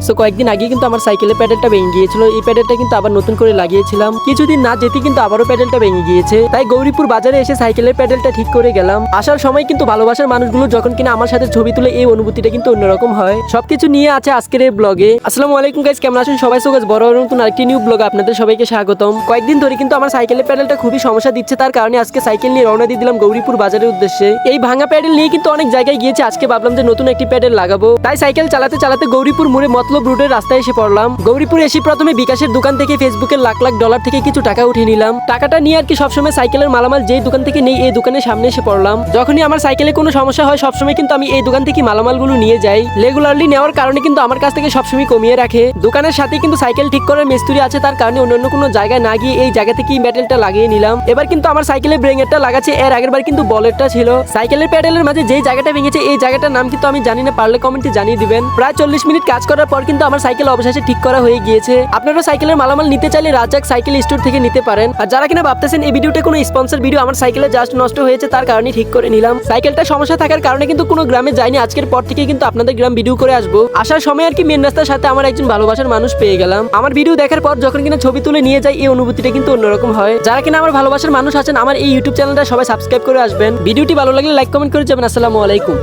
So কয়েকদিন আগে কিন্তু আমার সাইকেলের প্যাডেলটা ভেঙে গিয়েছিল। এই প্যাডেলটা কিন্তু আবার নতুন করে লাগিয়েছিলাম, কিছুদিন না যেতে কিন্তু আবারও প্যাডেলটা ভেঙে গিয়েছে। তাই গৌরীপুর বাজারে এসে সাইকেলের প্যাডেলটা ঠিক করে গেলাম। আসার সময় কিন্তু ভালোবাসার মানুষগুলো যখন কিনা আমার সাথে ছবি তুলে, এই অনুভূতিটা কিন্তু অন্যরকম হয়। সবকিছু নিয়ে আছে আজকের এই ব্লগে। আসসালামু আলাইকুম গাইস, কেমন আছেন সবাই? সো গাইস, বড় নতুন আরেকটি নিউ ব্লগে আপনাদের সবাইকে স্বাগতম। কয়েকদিন ধরে কিন্তু আমার সাইকেলের প্যাডেলটা খুবই সমস্যা দিচ্ছে, তার কারণে আজকে সাইকেল নিয়ে রওনা দিয়ে দিলাম গৌরীপুর বাজারের উদ্দেশ্যে। এই ভাঙা প্যাডেল নিয়ে কিন্তু অনেক জায়গায় গিয়েছে, আজকে ভাবলাম যে নতুন একটি প্যাডেল লাগাবো। তাই সাইকেল চালাতে চালাতে গৌরীপুর মোড়ে মতলব রোডের রাস্তায় এসে পড়লাম। গৌরীপুর এসে প্রথমে বিকাশের দোকান থেকে ফেসবুকের লাখ লাখ ডলার থেকে কিছু টাকা উঠিয়ে নিলাম। টাকাটা নিয়ে আর কি সবসময় সাইকেলের মালামাল যেই দোকান থেকে নেই, এই দোকানের সামনে এসে পড়লাম। যখনই আমার সাইকেলে কোনো সমস্যা হয় সবসময় কিন্তু আমি এই দোকান থেকে মালামালগুলো নিয়ে যাই। রেগুলারলি নেওয়ার কারণে কিন্তু আমার কাছ থেকে সবসময় কমিয়ে রাখে। দোকানের সাথে কিন্তু সাইকেল ঠিক করার মিস্ত্রি আছে, তার কারণে অন্যান্য কোনো জায়গায় না গিয়ে এই জায়গা থেকেই প্যাডেলটা লাগিয়ে নিলাম। এবার কিন্তু আমার সাইকেলের ব্রেঙেরটা লাগাচ্ছে, এর আগের বার কিন্তু বলেরটা ছিল। সাইকেলের প্যাডেলের মাঝে যেই জায়গাটা ভেঙেছে এই জায়গাটার নাম কিন্তু আমি জানি না, পারলে কমেন্টে জানিয়ে দিবেন। প্রায় 40 মিনিট কাজ করার পর কিন্তু আমার সাইকেল অবশেষে ঠিক করা হয়ে গিয়েছে। আপনারা সাইকেলের মালামাল নিতে চাইলে রাজাক সাইকেল স্টোর থেকে নিতে পারেন। আর যারা কিনা ভাবতেছেন এই ভিডিওটা কোনো স্পন্সর ভিডিও, আমার সাইকেলে জাস্ট নষ্ট হয়েছে তার কারণে ঠিক করে নিলাম। সাইকেলটা সমস্যা থাকার কারণে কিন্তু কোনো গ্রামে যাইনি, আজকের পর থেকে কিন্তু আপনাদের গ্রাম ভিডিও করে আসবো। আসার সময় আর কি মেন রাস্তার সাথে আমার একজন ভালোবাসার মানুষ পেয়ে গেলাম। আমার ভিডিও দেখার পর যখন কিনা ছবি তুলে নিয়ে যাই, এই অনুভূতিটা কিন্তু অন্যরকম হয়। যারা কিনা আমার ভালোবাসার মানুষ আছেন, আমার এই ইউটিউব চ্যানেলটা সবাই সাবস্ক্রাইব করে আসবেন। ভিডিওটি ভালো লাগলে লাইক কমেন্ট করে যাবেন। আসসালামু আলাইকুম।